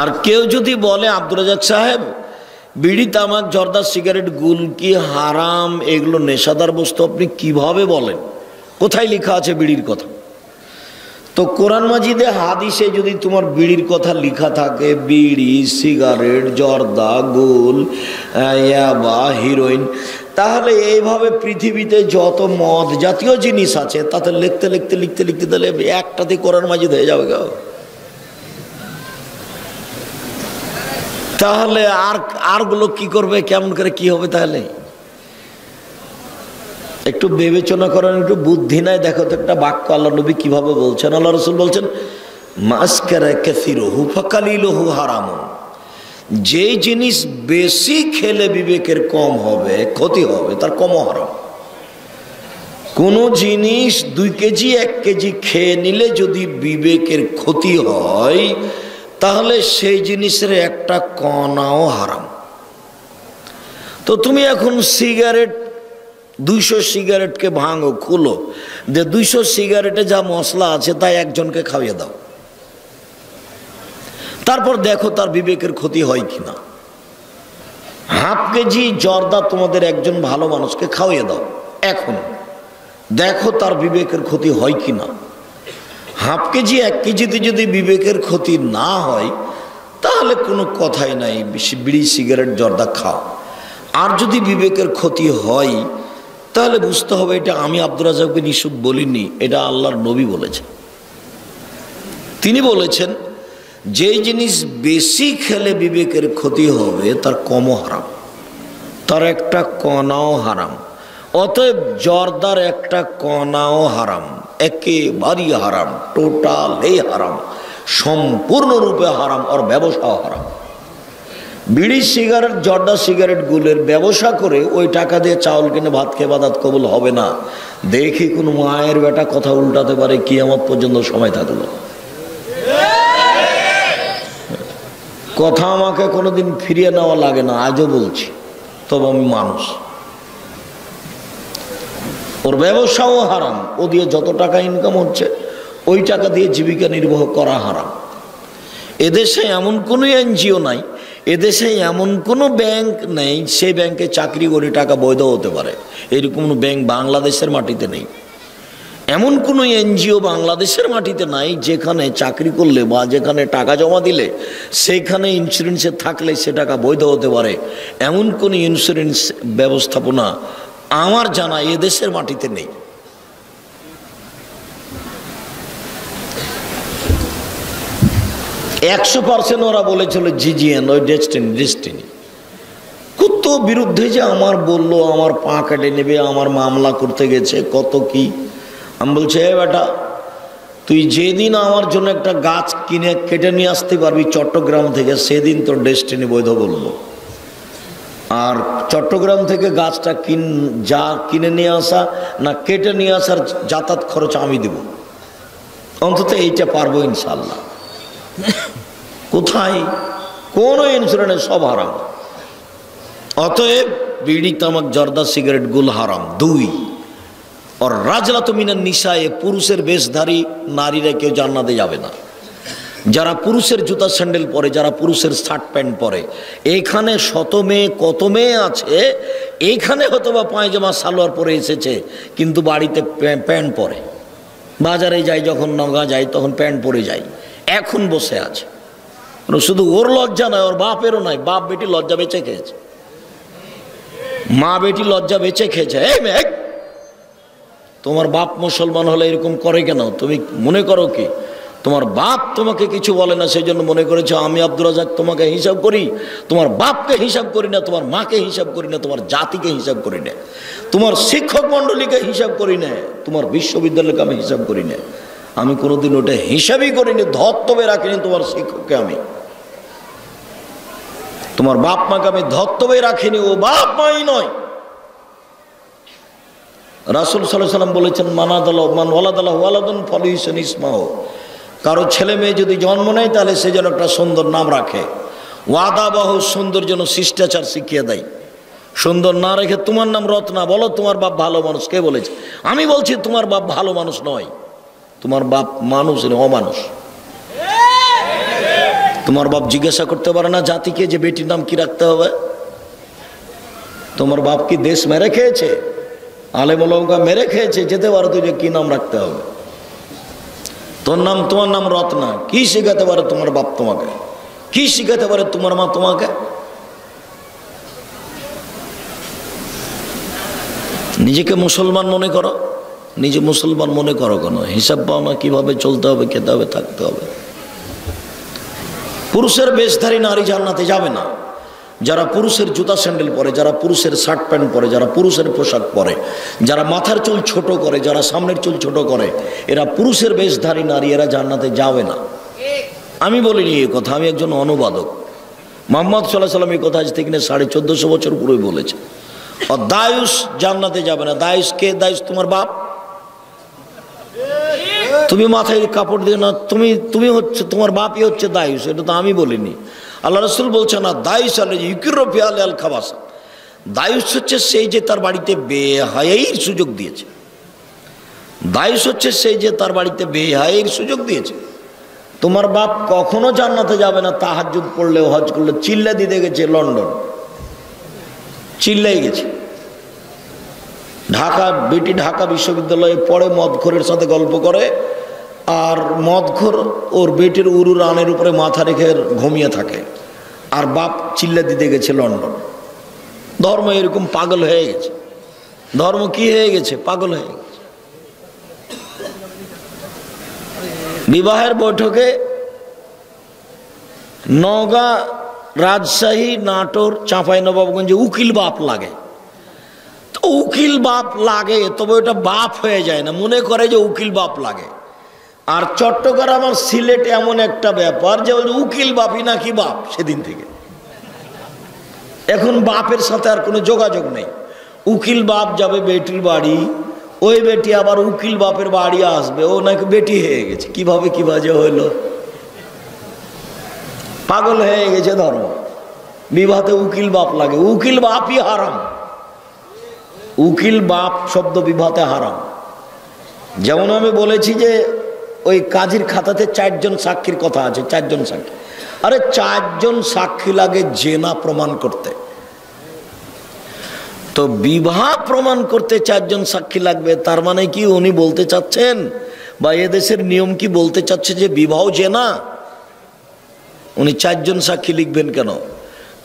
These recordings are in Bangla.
আর কেউ যদি বলে আব্দুর রাজ্জাক সাহেব বিড়ি তামাক জর্দা সিগারেট গুল কি হারাম, এগুলো নেশাদার বস্তু, আপনি কিভাবে বলেন? কোথায় লেখা আছে বিড়ির কথা? তো কোরআন মাজিদে হাদিসে যদি তোমার বিড়ির কথা লেখা থাকে, বিড়ি সিগারেট জর্দা গুল ইয়াবা হিরোইন, তাহলে এইভাবে পৃথিবীতে যত মদ জাতীয় জিনিস আছে তাতে লিখতে লিখতে লিখতে লিখতে তাহলে একটাতে কোরআন মাজিদ হয়ে যাবে গো। তাহলে আরগুলো কি করবে, কেমন করে কি হবে? তাহলে একটু বিবেচনা করেন, একটু বুদ্ধি নাই। দেখো তো একটা বাক্য আল্লাহ নবী কিভাবে বলছেন। আল্লাহ রাসূল বলছেন মাসকারা কাসিরুহু ফাকালিলুহু হারামুন, যে জিনিস বেশি খেলে বিবেকের কম হবে, ক্ষতি হবে, তার কমও হারাম। কোন জিনিস 2 কেজি 1 কেজি খেয়ে নিলে যদি বিবেকের ক্ষতি হয়, তাহলে সেই জিনিসের একটা কণাও হারাম। তো তুমি এখন সিগারেট 200 সিগারেটকে ভাঙো, খুলো, যে 200 সিগারেটে যা মশলা আছে তাই একজনকে খাইয়ে দাও, তারপর দেখো তার বিবেকের ক্ষতি হয় কিনা। 1/2 কেজি জর্দা তোমাদের একজন ভালো মানুষকে খাওয়িয়ে দাও, এখন দেখো তার বিবেকের ক্ষতি হয় কিনা। 1/2 কেজি 1 কেজিতে যদি বিবেকের ক্ষতি না হয়, তাহলে কোনো কথাই নাই, বিড়ি সিগারেট জর্দা খাও। আর যদি বিবেকের ক্ষতি হয়, তাহলে বুঝতে হবে এটা আমি আব্দুর রাজ্জাককে নিশুক বলিনি, এটা আল্লাহর নবী বলেছেন। তিনি বলেছেন যেই জিনিস বেশি খেলে বিবেকের ক্ষতি হবে তার কমও হারাম, তার একটা কণাও হারাম। অতএব জর্দার একটা কণাও হারাম, একেবারেই হারাম, টোটালি হারাম, সম্পূর্ণরূপে হারাম। আর ব্যবসাও হারাম। বিড়ি সিগারেট জর্দা সিগারেট গুলের ব্যবসা করে ওই টাকা দিয়ে চাউল কিনে ভাত খেয়ে বাদাত কবুল হবে না। দেখি কোন মায়ের বেটা কথা উল্টাতে পারে কিয়ামত পর্যন্ত সময় থাকলো। কথা আমাকে কোনোদিন ফিরিয়ে নেওয়া লাগে না, আজও বলছি, তবে আমি মানুষ। ওর ব্যবসাও হারাম, ও দিয়ে যত টাকা ইনকাম হচ্ছে ওই টাকা দিয়ে জীবিকা নির্বাহ করা হারাম। এদেশে এমন কোনো এনজিও নাই, এদেশে এমন কোনো ব্যাংক নেই সেই ব্যাংকে চাকরি করে টাকা বৈধ হতে পারে, এরকম কোনো ব্যাংক বাংলাদেশের মাটিতে নেই। এমন কোনো এনজিও বাংলাদেশের মাটিতে নাই যেখানে চাকরি করলে বা যেখানে টাকা জমা দিলে সেখানে ইন্স্যুরেন্সে থাকলে সে টাকা বৈধ হতে পারে, এমন কোনো ইন্স্যুরেন্স ব্যবস্থাপনা আমার জানা এদেশের মাটিতে নেই। %100 ওরা বলেছিল জিজিএন, ওই ডেস্টিনি। কত বিরুদ্ধে যে আমার বললো, আমার পা কেটে নেবে, আমার মামলা করতে গেছে, কত কি। আমি বলছি এ বেটা, তুই যেদিন আমার জন্য একটা গাছ কিনে কেটে নিয়ে আসতে পারবি চট্টগ্রাম থেকে, সেদিন তোর ডেস্টিনি বৈধ বলবো। আর চট্টগ্রাম থেকে গাছটা কিনে নিয়ে আসা না কেটে নিয়ে আসার যাতায়াত খরচ আমি দেব, অন্তত এইটা পারবো ইনশাল্লাহ। কোথায় কোন ইন্স্যুরেন্স, সব হারাম। অতএব বিড়ি তামাক জর্দা সিগারেট গুল হারাম। 2 আর রাজলাতু মিনান নিসায়ে, পুরুষের বেশধারী নারীরা কেউ জান্নাতে যাবে না। যারা পুরুষের জুতা স্যান্ডেল পরে, যারা পুরুষের শার্ট প্যান্ট পরে, এইখানে শত মেয়ে কত মেয়ে আছে, এইখানে হয়তো বা পায়জামা সালোয়ার পরে এসেছে কিন্তু বাড়িতে প্যান্ট পরে, বাজারে যাই যখন নগা যাই তখন প্যান্ট পরে যাই, এখন বসে আছে। শুধু ওর লজ্জা নয়, ওর বাপেরও নয়, বাপ বেটি লজ্জা বেঁচে খেয়েছে, মা বেটি লজ্জা বেঁচে খেয়েছে। এই মেয়ে, তোমার বাপ মুসলমান হলে এরকম করে কেন? তুমি মনে করো কি তোমার বাপ তোমাকে কিছু বলে না সেই জন্য মনে করেছো আমি আব্দুর রাজ্জাক তোমাকে হিসাব করি? তোমার বাপকে হিসাব করি না, তোমার মাকে হিসাব করি না, তোমার জাতিকে হিসাব করি না, তোমার শিক্ষক মণ্ডলীকে হিসাব করি না, তোমার বিশ্ববিদ্যালয়কে আমি হিসাব করি না। আমি কোনোদিন ওটা হিসাবই করিনি, ধর্তব্যে রাখিনি তোমার শিক্ষককে, আমি তোমার বাপ মাকে আমি ধর্তব্যে রাখিনি, ও বাপ মাই নয়। রাসূল সাল্লাল্লাহু আলাইহি ওয়াসাল্লাম বলেছেন মান ওয়ালাদাল্লাহু ওয়ালাদুন ফালিউহসিন ইসমাহু, কারো ছেলে মেয়ে যদি জন্ম নেয় তাহলে সে যেন একটা সুন্দর নাম রাখে। ওয়াদাবাহু, সুন্দর যেন শিষ্টাচার শিখিয়ে দেয়। সুন্দর না রেখে তোমার নাম রত্না, বলো তোমার বাপ ভালো মানুষ। কে বলেছে? আমি বলছি তোমার বাপ ভালো মানুষ নয়, তোমার বাপ মানুষ অমানুষ। তোমার বাপ জিজ্ঞাসা করতে পারে না জাতিকে যে বেটির নাম কি রাখতে হবে? তোমার বাপ কি দেশ মেরে খেয়েছে? আলেম ওলামা মেরে খেয়েছে? যেতে পারো তুই যে কি নাম রাখতে হবে? তোমার নাম রত্না, কি শিখাতে পারে তোমার বাপ তোমাকে? কি শিখাতে পারে তোমার মা তোমাকে? নিজেকে মুসলমান মনে করো, নিজে মুসলমান মনে করো কেন? হিসাব পাও না কিভাবে চলতে হবে, খেতে হবে, থাকতে হবে। পুরুষের বেশধারী নারী জান্নাতে যাবে না। যারা পুরুষের জুতা স্যান্ডেল পরে, যারা পুরুষের শার্ট প্যান্ট পরে, যারা পুরুষের পোশাক পরে, যারা মাথার চুল ছোট করে, যারা সামনের চুল ছোট করে, এরা পুরুষের বেশধারী নারী, এরা জান্নাতে যাবে না। আমি বলিনি এই কথা, আমি একজন অনুবাদক। মুহাম্মদ সাল্লাল্লাহু আলাইহি ওয়াসাল্লাম এই কথা আজ থেকে 1450 বছর পূর্বে বলেছে। আর দায়ুস জান্নাতে যাবে না। দায়ুস কে? দায়ুস তোমার বাপ। তুমি মাথায় কাপড় দিয়ে না, তুমি হচ্ছে তোমার বাপই হচ্ছে দায়ুস, এটা তো আমি বলিনি। আল্লাহ রাসূল বলছেন না দায়ুস আল খাবাসা। দায়ুস হচ্ছে সেই যে তার বাড়িতে বেহায়াইর সুযোগ দিয়েছে। দায়ুস হচ্ছে সেই যে তার বাড়িতে বেহায়াইর সুযোগ দিয়েছে। তোমার বাপ কখনো জান্নাতে যাবে না। তাহাজ্জুদ পড়লে, হজ করলে, চিল্লা দিতে গেছে লন্ডন, চিল্লাই গেছে। ঢাকা বিশ্ববিদ্যালয়ে পড়ে, মদখোরের সাথে গল্প করে, আর মদখোর ওর বেটির উরু রানের উপরে মাথা রেখে ঘুমিয়ে থাকে, আর বাপ চিল্লা দিতে গেছে লন্ডন। ধর্ম এরকম পাগল হয়ে গেছে। ধর্ম কি হয়ে গেছে? পাগল হয়ে গেছে। বিবাহের বৈঠকে নওগাঁ, রাজশাহী, নাটোর, চাঁপাইনবাবগঞ্জে উকিল বাপ লাগে। তো উকিল বাপ লাগে, তবে ওটা বাপ হয়ে যায় না, মনে করে যে উকিল বাপ লাগে। আর চট্টগ্রাম আর সিলেট এমন একটা ব্যাপার যে উকিল বাপই নাকি বাপ সেদিন থেকে। এখন বাপের সাথে আর কোনো যোগাযোগ নেই। উকিল বাপ যাবে বেটির বাড়ি, ওই বেটি আবার উকিল বাপের বাড়ি আসবে, ও নাকি বেটি হয়ে গেছে। কিভাবে কি বাজে হইল? পাগল হয়ে গেছে ধর্ম। বিবাহতে উকিল বাপ লাগে। উকিল বাপই হারাম। উকিল বাপ শব্দ বিবাহতে হারাম। যেমন আমি বলেছি যে ওই কাজীর খাতাতে 4 জন সাক্ষীর কথা আছে, 4 জন সাক্ষী। আরে 4 জন সাক্ষী লাগে জেনা প্রমাণ করতে। তো বিবাহ প্রমাণ করতে 4 জন সাক্ষী লাগবে, তার মানে কি উনি বলতে চাচ্ছেন, বা এদেশের নিয়ম কি বলতে চাচ্ছে যে বিবাহ জেনা? উনি 4 জন সাক্ষী লিখবেন কেন?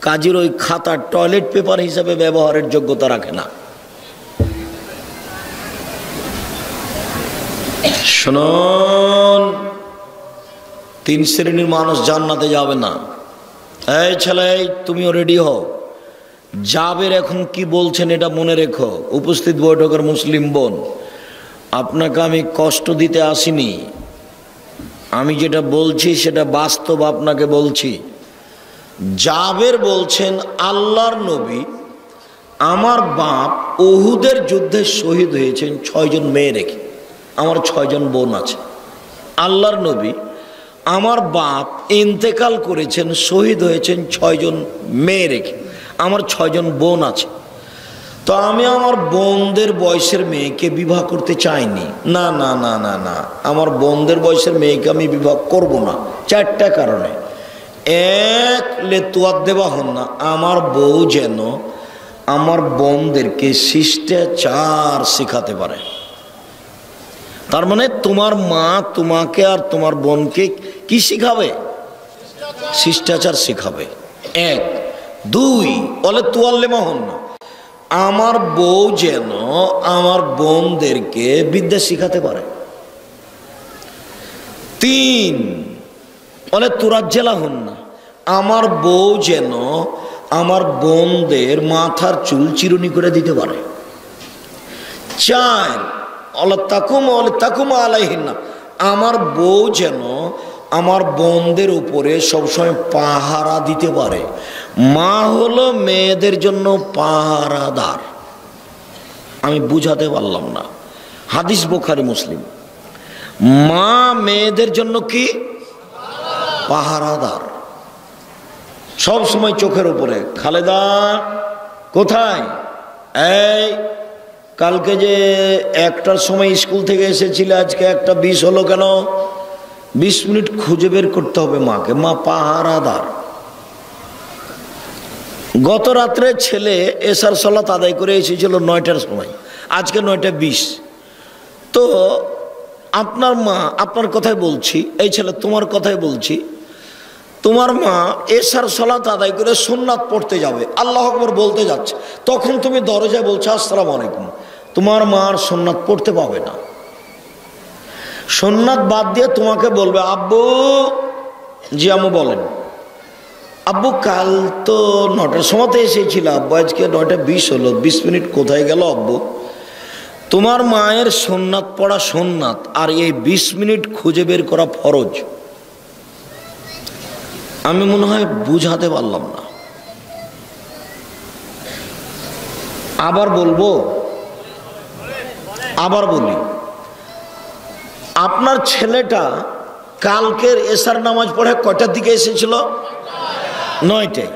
কাজীর ওই খাতা টয়লেট পেপার হিসাবে ব্যবহারের যোগ্যতা রাখে না। শুনুন, 3 শ্রেণীর মানুষ জান্নাতে যাবে না। এই ছেলে, তুমিও রেডি হও। জাবের এখন কি বলছেন এটা মনে রেখো। উপস্থিত বৈঠকের মুসলিম বোন, আপনাকে আমি কষ্ট দিতে আসিনি। আমি যেটা বলছি সেটা বাস্তব আপনাকে বলছি। জাবের বলছেন, আল্লাহর নবী, আমার বাপ উহুদের যুদ্ধে শহীদ হয়েছেন 6 জন মেয়ে রেখে। আমার 6 জন বোন আছে। আল্লাহর নবী, আমার বাপ ইন্তেকাল করেছেন, শহীদ হয়েছেন 6 জন মেয়ে রেখে। আমার 6 জন বোন আছে। তো আমি আমার বোনদের বয়সের মেয়েকে বিবাহ করতে চাইনি। না না না না না, আমার বোনদের বয়সের মেয়েকে আমি বিবাহ করব না। 4টা কারণে। 1, লেতুয়ার দেওয়া হন না, আমার বউ যেন আমার বোনদেরকে শিষ্টাচার শিখাতে পারে। তার মানে তোমার মা তোমাকে আর তোমার বোনকে কি শিখাবে? শিষ্টাচার শিখাবে। 1। 2, বলে তুয়াল্লেমা হন না, আমার বউ যেন আমার বোনদেরকে বিদ্যা শিখাতে পারে। 3, বলে তুরাজ্জেলা হন না, আমার বউ যেন আমার বোনদের মাথার চুল চিরুনি করে দিতে পারে। 4, তাকুমা আলাইহিন্না, আমার বউ যেন আমার বোনদের উপরে সবসময় পাহারা দিতে পারে। মা হলো মেয়েদের জন্য পাহারাদার। আমি বুঝাতে পারলাম না, হাদিস বুখারী মুসলিম। মা মেয়েদের জন্য কি? পাহারাদার। সব সময় চোখের উপরে। খালেদা কোথায়? এই কালকে যে 1টার সময় স্কুল থেকে এসেছিলে, আজকে 1:20 হলো কেন? 20 মিনিট খুঁজে বের করতে হবে মাকে। মা পাহারাদার। গত রাত্রে ছেলে এশার সালাত আদায় করে এসেছিল 9টার সময়, আজকে 9:20। তো আপনার মা, আপনার কথাই বলছি, এই ছেলে তোমার কথাই বলছি, তোমার মা এশার সালাত আদায় করে সুন্নাত পড়তে যাবে, আল্লাহু আকবার বলতে যাচ্ছে, তখন তুমি দরজায় বলছো আসসালামু আলাইকুম। তোমার মা আর সুন্নাত পড়তে পাবে না। সুন্নাত বাদ দিয়ে তোমাকে বলবে আব্বু। জি আম্মু বলেন। আব্বু কাল তো 9টার সময়তে এসেছিল আব্বু, আজকে 9:20 হলো, 20 মিনিট কোথায় গেল আব্বু? তোমার মায়ের সুন্নাত পড়া সুন্নাত, আর এই 20 মিনিট খুঁজে বের করা ফরজ। আমি মনে হয় বুঝাতে পারলাম না। আবার বলবো, আবার বলি, আপনার ছেলেটা কালকের এশার নামাজ পড়ে কয়টার দিকে এসেছিল? 9টায়।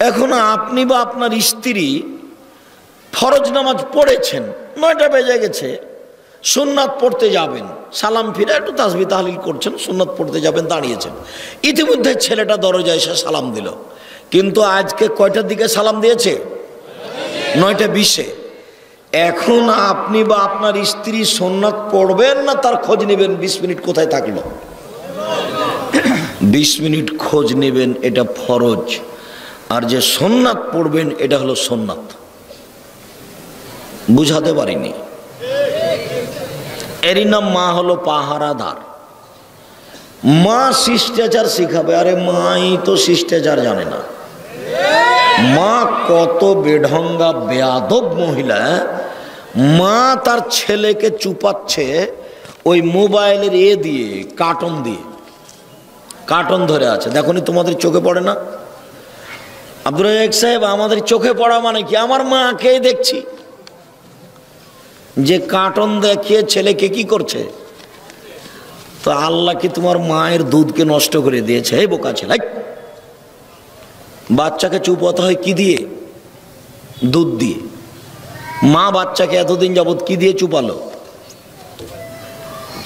এখন আপনি বা আপনার স্ত্রী ফরজ নামাজ পড়েছেন, 9টা বেজে গেছে, সুন্নাত পড়তে যাবেন, সালাম ফিরে একটু তাসবিহ তাহলিল করছেন, সুন্নাত পড়তে যাবেন, দাঁড়িয়েছেন। ইতিমধ্যে ছেলেটা দরজায় এসে সালাম দিল, কিন্তু আজকে কয়টার দিকে সালাম দিয়েছে? 9:20-এ। এখন আপনি বা আপনার স্ত্রী সুন্নাত পড়বেন না তার খোঁজ নেবেন 20 মিনিট কোথায় থাকলো? 20 মিনিট খোঁজ নেবেন, এটা ফরজ। আর যে সুন্নাত পড়বেন এটা হলো সুন্নাত। বুঝাতে পারিনি? এরই নাম মা হলো পাহারাদার। মা শিষ্টাচার শিখাবে। আরে মাই তো শিষ্টাচার জানে না। মা কত বেঢঙ্গা বেয়াদব মহিলা। মা তার ছেলেকে চুপাচ্ছে ওই মোবাইলের দিয়ে, কার্টুন দিয়ে, কার্টুন ধরে আছে। দেখনি তোমাদের চোখে পড়ে না? আব্দুর রাজ্জাক সাহেব, আমাদের চোখে পড়া মানে কি? আমার মাকে দেখছি যে কার্টুন দেখিয়ে ছেলেকে কি করছে। তো আল্লাহ কি তোমার মায়ের দুধকে নষ্ট করে দিয়েছে? এই বোকা ছেলে, বাচ্চাকে চুপাতে হয় কি দিয়ে? দুধ দিয়ে। মা বাচ্চাকে এতদিন যাবৎ কি দিয়ে চুপালো?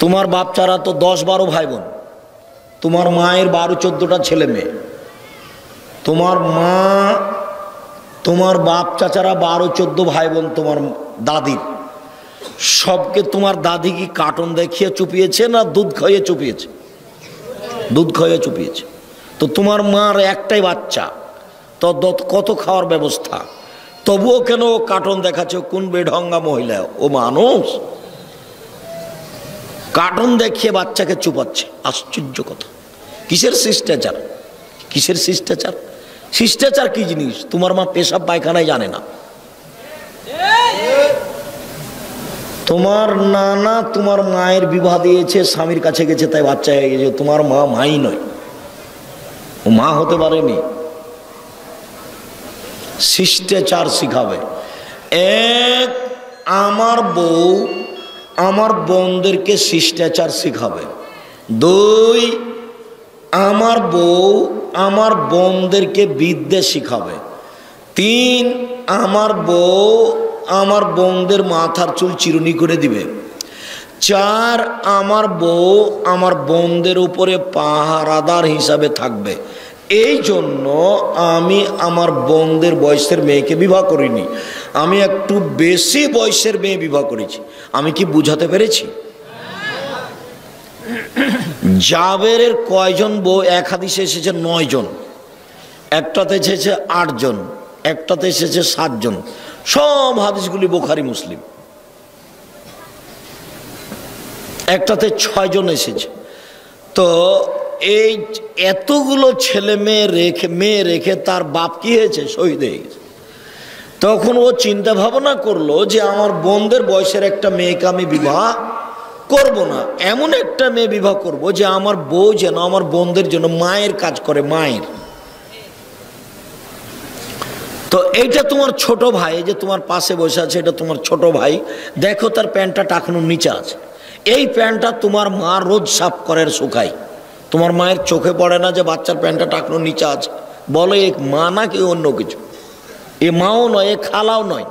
তোমার বাচ্চারা তো 10-12 ভাই বোন, তোমার মায়ের 12-14টা ছেলে মেয়ে। তোমার মা, তোমার বাপ চাচারা 12-14 ভাই বোন, তোমার দাদির সবকে তোমার দাদি কি কার্টুন দেখিয়ে চুপিয়েছে না দুধ খাইয়ে চুপিয়েছে? দুধ খাইয়ে চুপিয়েছে। তো তোমার মার একটাই বাচ্চা, তো কত খাওয়ার ব্যবস্থা, তবুও কেন ও কার্টুন দেখাচ্ছে? কোন বেঢঙ্গা মহিলা ও? মানুষ কার্টুন দেখিয়ে বাচ্চাকে চুপাচ্ছে। আশ্চর্য কথা। কিসের শিষ্টাচার? কিসের শিষ্টাচার? শিষ্টাচার কি জিনিস তোমার মা পেশাব পায়খানায় জানে না। তোমার নানা তোমার মায়ের বিবাহ দিয়েছে, স্বামীর কাছে গেছে, তাই বাচ্চা হয়ে গেছে। তোমার মা মাই নয়, ও মা হতে পারেনি। শিষ্টাচার শিখাবে। এক, আমার বউ আমার বোনদেরকে শিষ্টাচার শিখাবে। 2, আমার বউ আমার বোনদেরকে বিদ্যা শিখাবে। 3, আমার বউ আমার বোনদের মাথার চুল চিরুনি করে দিবে। 4, আমার বউ আমার বোনদের উপরে পাহারাদার হিসাবে থাকবে। এই জন্য আমি আমার বোনদের বয়সের মেয়েকে বিবাহ করিনি, আমি একটু বেশি বয়সের মেয়ে বিবাহ করেছি। আমি কি বুঝাতে পেরেছি? জাবেরের কয়জন বউ? এক হাদিসে এসেছে 9 জন, একটাতে এসেছে 8 জন, একটাতে এসেছে 7 জন। সব হাদিসগুলি বুখারী মুসলিম। একটাতে 6 জন এসেছে। তো এই এতগুলো ছেলে মেয়ে রেখে তার বাপ কি হয়েছে? শহীদ হয়ে গেছে। তখন ও চিন্তা ভাবনা করলো যে আমার বোনদের বয়সের একটা মেয়েকে আমি বিবাহ করব না, এমন একটা মেয়ে বিবাহ করব যে আমার বউ যেন আমার বোনদের জন্য মায়ের কাজ করে, মায়ের। তো এইটা তোমার ছোট ভাই যে তোমার পাশে বসে আছে, এটা তোমার ছোট ভাই। দেখো তার প্যান্টটা টাকানোর নিচে আছে। এই প্যান্টটা তোমার মা রোজ সাফ করে শুকায়। তোমার মায়ের চোখে পড়ে না যে বাচ্চার প্যান্টটা টাকানোর নিচে আছে? বলে এ মা না কি অন্য কিছু? এ মাও নয়, এ খালাও নয়।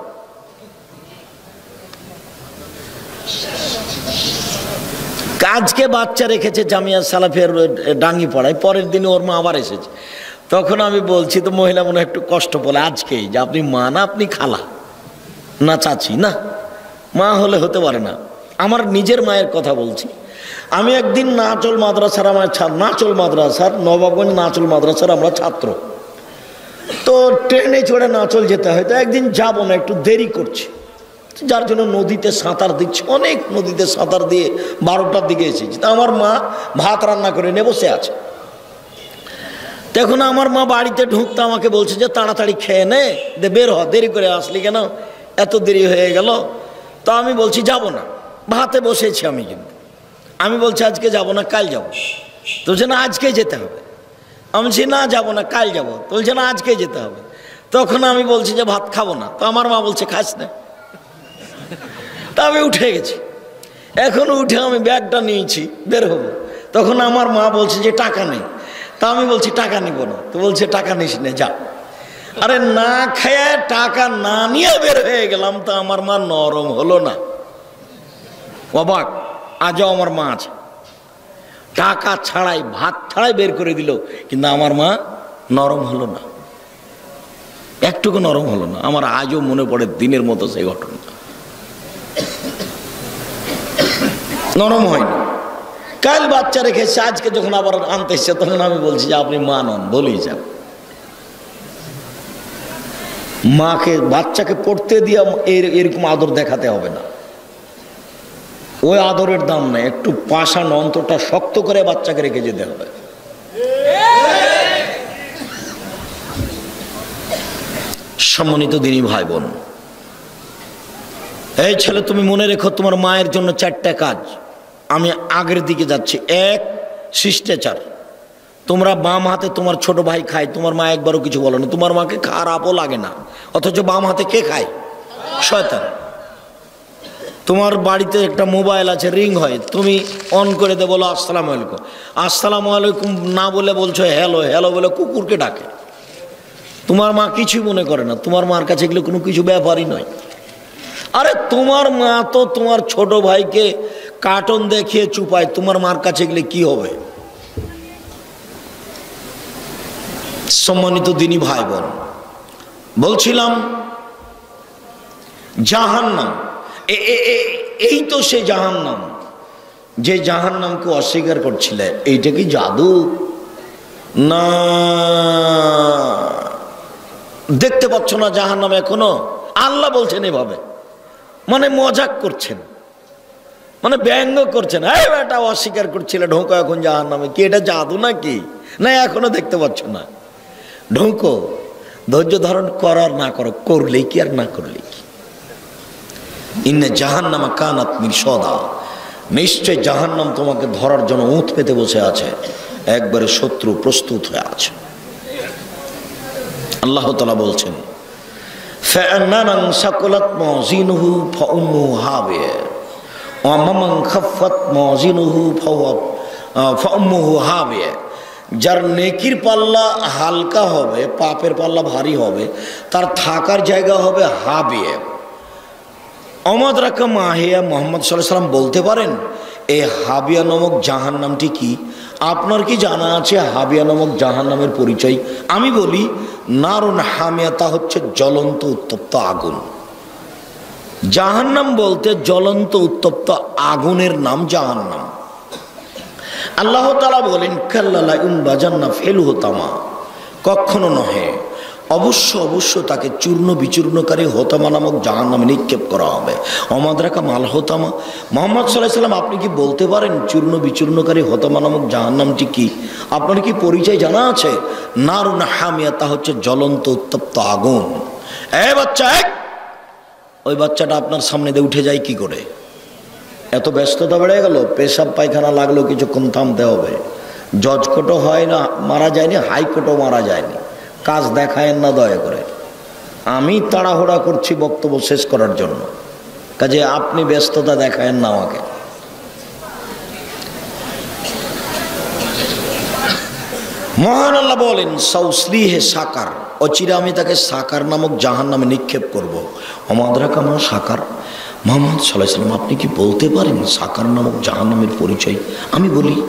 আজকে বাচ্চা রেখেছে জামিয়া সালাফিয়ার ডাঙ্গি পড়ায়, পরের দিনে ওর মা আবার এসেছে। তখন আমি বলছি, তো মহিলা মনে একটু কষ্ট বলে আজকেই, যে আপনি মা না, আপনি খালা না চাচি, না মা হলে হতে পারে না। আমার নিজের মায়ের কথা বলছি। আমি একদিন নাচল মাদ্রাসার, আমার নাচল মাদ্রাসার, নবাবগঞ্জ নাচল মাদ্রাসার আমরা ছাত্র, তো ট্রেনে চড়ে নাচল যেতে হয়। তো একদিন যাবো না, একটু দেরি করছি, যার জন্য নদীতে সাঁতার দিচ্ছি, অনেক নদীতে সাঁতার দিয়ে 12টার দিকে এসেছি। তা আমার মা ভাত রান্না করে নিয়ে বসে আছে। তখন আমার মা বাড়িতে ঢুকতে আমাকে বলছে যে তাড়াতাড়ি খেয়ে নে, বের হ, দেরি করে আসলি কেন, এত দেরি হয়ে গেল। তো আমি বলছি যাব না, ভাতে বসেছি আমি, কিন্তু আমি বলছি আজকে যাব না, কাল যাব। তো বলছে না আজকেই যেতে হবে। আমি বলছি না যাব না, কাল যাব। তো বলছে না আজকেই যেতে হবে। তখন আমি বলছি যে ভাত খাবো না। তো আমার মা বলছে খাস না। তা আমি উঠে গেছি। এখন উঠে আমি ব্যাগটা নিয়েছি, বের হবো। তখন আমার মা বলছে যে টাকা নেই। তা আমি বলছি টাকা নিব না। তো বলছে টাকা নিস না, যা। আরে না খেয়ে টাকা না নিয়ে বের হয়ে গেলাম, তো আমার মা নরম হলো না? অবাক, আজও আমার মা আছে, টাকা ছাড়াই, ভাত ছাড়াই বের করে দিল, কিন্তু আমার মা নরম হলো না, একটুকু নরম হলো না। আমার আজও মনে পড়ে দিনের মতো সেই ঘটনা। নরম হয়নি। কাল বাচ্চা রেখেছে, আজকে যখন আবার আনতে এসছে, তখন আমি বলছি যে আপনি মা নন, বলেই যান। মাকে, বাচ্চাকে পড়তে দিয়ে এরকম আদর দেখাতে হবে না, ওই আদরের দাম নেই। একটু পাষাণ, অন্তরটা শক্ত করে বাচ্চাকে রেখে যেতে হবে। সম্মানিত দিনী ভাই বোন, এই ছেলে তুমি মনে রেখো, তোমার মায়ের জন্য 4টা কাজ। আমি আগের দিকে যাচ্ছি। 1, শিষ্টাচার। তোমরা বাম হাতে তোমার ছোট ভাই খায়, তোমার মা একবারও কিছু বলো না, তোমার মাকে খারাপও লাগে না, অথচ বাম হাতে কে খায়? শয়তান। তোমার বাড়িতে একটা মোবাইল আছে, রিং হয়, তুমি অন করে দে, বলো আসসালামু আলাইকুম। আসসালামু আলাইকুম না বলে বলছো হ্যালো, হ্যালো বলে কুকুরকে ডাকে। তোমার মা কিছুই মনে করে না, তোমার মার কাছে এগুলো কোনো কিছু ব্যাপারই নয়। আরে তোমার মা তো তোমার ছোট ভাইকে কার্টুন দেখিয়ে চুপায়, তোমার মার কাছে গেলে কি হবে? সম্মানিত দিনী ভাই বোন, বলছিলাম জাহান্নাম, এই তো সে জাহান্নাম, যে জাহান্নামকে অস্বীকার করছিলে। এইটা কি জাদু? না, দেখতে পাচ্ছ না জাহান্নাম এখনো? আল্লাহ বলছেন এভাবে, মানে মজাক করছেন, মানে ব্যঙ্গ করছেন। এটা অস্বীকার করছিলে, ঢোকো এখন জাহান্নামে। কি এটা জাদু নাকি? না, এখনো দেখতে পাচ্ছ না, ঢোকো। ধৈর্য ধারণ করার না করো, করলেই কি আর না করলেই কি। ইন্নে জাহান্নামা কানাত মিরসাদা, নিশ্চয় জাহান্নাম তোমাকে ধরার জন্য উঁত পেতে বসে আছে, একবারে শত্রু প্রস্তুত হয়ে আছে। আল্লাহ তাআলা বলছেন, فَأَمَّا مَنْ ثَقُلَتْ مَوَازِينُهُ فَأُمُّهُ هَاوِيَةٌ وَأَمَّا مَنْ خَفَّتْ مَوَازِينُهُ فَأُمُّهُ هَاوِيَةٌ। যার নেকির পাল্লা হালকা হবে, পাপের পাল্লা ভারী হবে, তার থাকার জায়গা হবে হাবিয়ে। অমাদরাকা মাহিয়া, মুহাম্মদ সাল্লাল্লাহু আলাইহি ওয়াসাল্লাম বলতে পারেন এই হাবিয়া নামক জাহান্নামটি কি? আপনার কি জানা আছে হাবিয়া নামক জাহান্নামের পরিচয়? আমি বলি, নারুন হামিয়া, তা হচ্ছে জ্বলন্ত উত্তপ্ত আগুন। জাহান্নাম বলতে জ্বলন্ত উত্তপ্ত আগুনের নাম জাহান্নাম। আল্লাহ তাআলা বলেন, কাল্লা ইউনবাজান্না ফিলহু তামা, কখনো নহে, অবশ্য অবশ্য তাকে চূর্ণ বিচূর্ণকারী হোতামা নামক জাহান্নামে নিক্ষেপ করা হবে। অমাদরাকা মাল হোতামা, মুহাম্মদ সাল্লাল্লাহু আলাইহি ওয়াসাল্লাম আপনি কি বলতে পারেন চূর্ণ বিচূর্ণকারী হোতামা নামক জাহান্নামটি কি? আপনার কি পরিচয় জানা আছে? নারুন হামিয়া, তা হচ্ছে জ্বলন্ত উত্তপ্ত আগুন। বাচ্চা, ওই বাচ্চাটা আপনার সামনে দিয়ে উঠে যায় কি করে? এত ব্যস্ততা বেড়ে গেল, পেশাব পায়খানা লাগলো, কিছুক্ষণ থামতে হবে। জজ কোর্টও হয় না, মারা যায়নি, হাইকোর্টও মারা যায়নি। কাজ দেখায়েন না দয়া করে, আমি তাড়াহুড়া করছি বক্তব্য শেষ করার জন্য, কাজে আপনি ব্যস্ততা দেখায়েন না আমাকে। মহান আল্লাহ বলেন, সাউসলিহে সাকার, অচিরে আমি তাকে সাকার নামক জাহান্নামে নিক্ষেপ করব। অমাদরাকা মা সাকার, মুহাম্মদ সাল্লাল্লাহু আলাইহি ওয়াসাল্লাম, আপনি কি বলতে পারেন সাকার নামক জাহান্নামের পরিচয়? আমি বলি,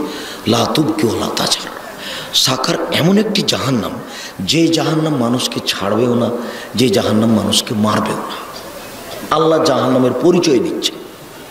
লা তুবকি ওয়া লা তাজার। সাকার এমন একটি জাহান্নাম, যে জাহান্নাম মানুষকে ছাড়বেও না, যে জাহান্নাম মানুষকে মারবেও না। আল্লাহ জাহান্নামের পরিচয় দিচ্ছে।